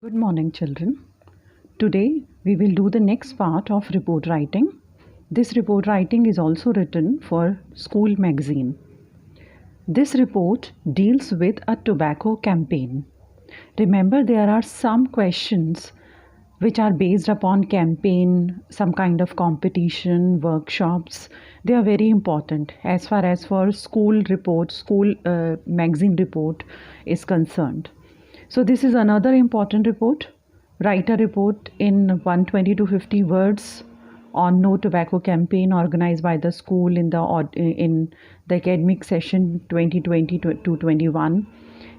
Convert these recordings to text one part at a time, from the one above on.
Good morning, children. Today we will do the next part of report writing. This report writing is also written for school magazine. This report deals with a tobacco campaign. Remember, there are some questions which are based upon campaign, some kind of competition, workshops. They are very important as far as for school report, school magazine report is concerned. So this is another important report. Write a report in 120 to 50 words on no tobacco campaign organized by the school in the academic session 2020 to 21.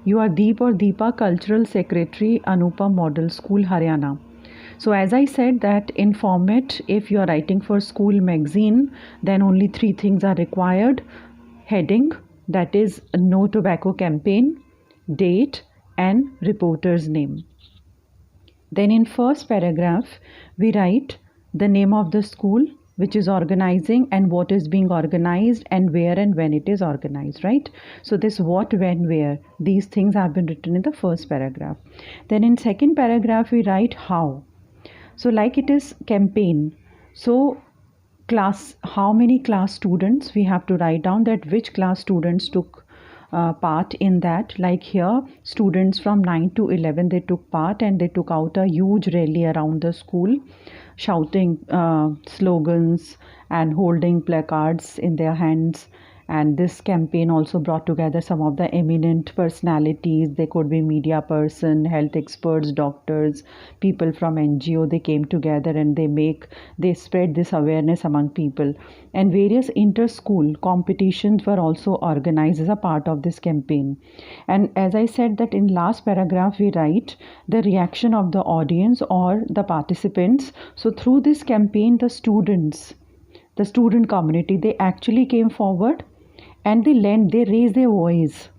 You are Deep or Deepa, Cultural Secretary, Anupa Model School, Haryana. So as I said that in format, if you are writing for school magazine, then only three things are required. Heading, that is no tobacco campaign, date, and reporter's name. Then in first paragraph, we write the name of the school which is organizing and what is being organized and where and when it is organized, right? So this what, when, where, these things have been written in the first paragraph. Then in second paragraph, we write how. So like it is campaign. So class, how many class students, we have to write down that which class students took part in that. Like here, students from 9 to 11, they took part and they took out a huge rally around the school, shouting slogans and holding placards in their hands. And this campaign also brought together some of the eminent personalities. They could be media person, health experts, doctors, people from NGO. They came together and they spread this awareness among people. And various inter-school competitions were also organized as a part of this campaign. And as I said that in last paragraph, we write the reaction of the audience or the participants. So through this campaign, the student community, they actually came forward and they raise their voice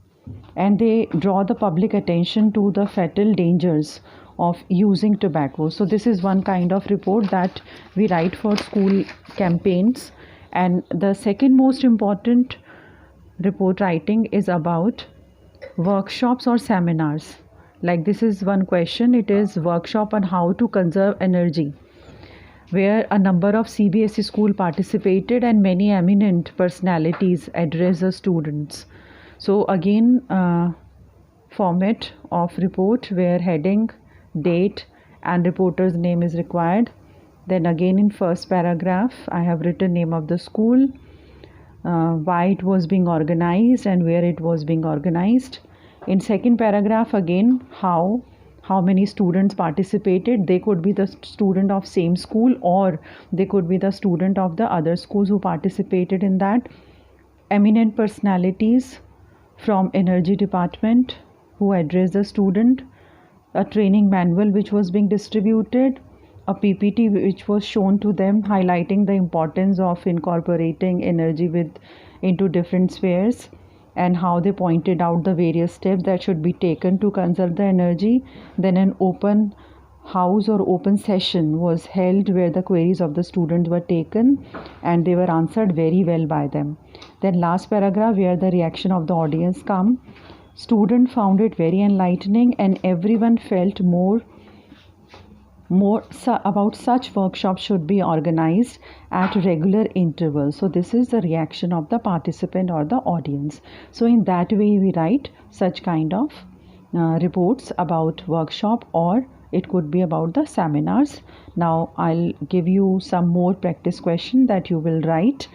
and they draw the public attention to the fatal dangers of using tobacco. So this is one kind of report that we write for school campaigns. And the second most important report writing is about workshops or seminars. Like this is one question, it is workshop on how to conserve energy, where a number of CBSE school participated and many eminent personalities addressed the students. So again, format of report where heading, date and reporter's name is required. Then again in first paragraph, I have written name of the school, why it was being organized and where it was being organized. In second paragraph, again, how many students participated. They could be the student of same school or they could be the student of the other schools who participated in that. Eminent personalities from energy department who addressed the student, a training manual which was being distributed, a PPT which was shown to them highlighting the importance of incorporating energy into different spheres, and how they pointed out the various steps that should be taken to conserve the energy. Then an open house or open session was held where the queries of the students were taken and they were answered very well by them. Then last paragraph where the reaction of the audience come. Student found it very enlightening and everyone felt more about such workshops should be organized at regular intervals. So this is the reaction of the participant or the audience. So in that way we write such kind of reports about workshop, or it could be about the seminars. Now I'll give you some more practice question that you will write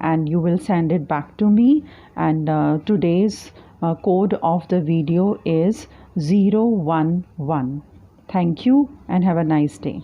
and you will send it back to me. And today's code of the video is 011. Thank you and have a nice day.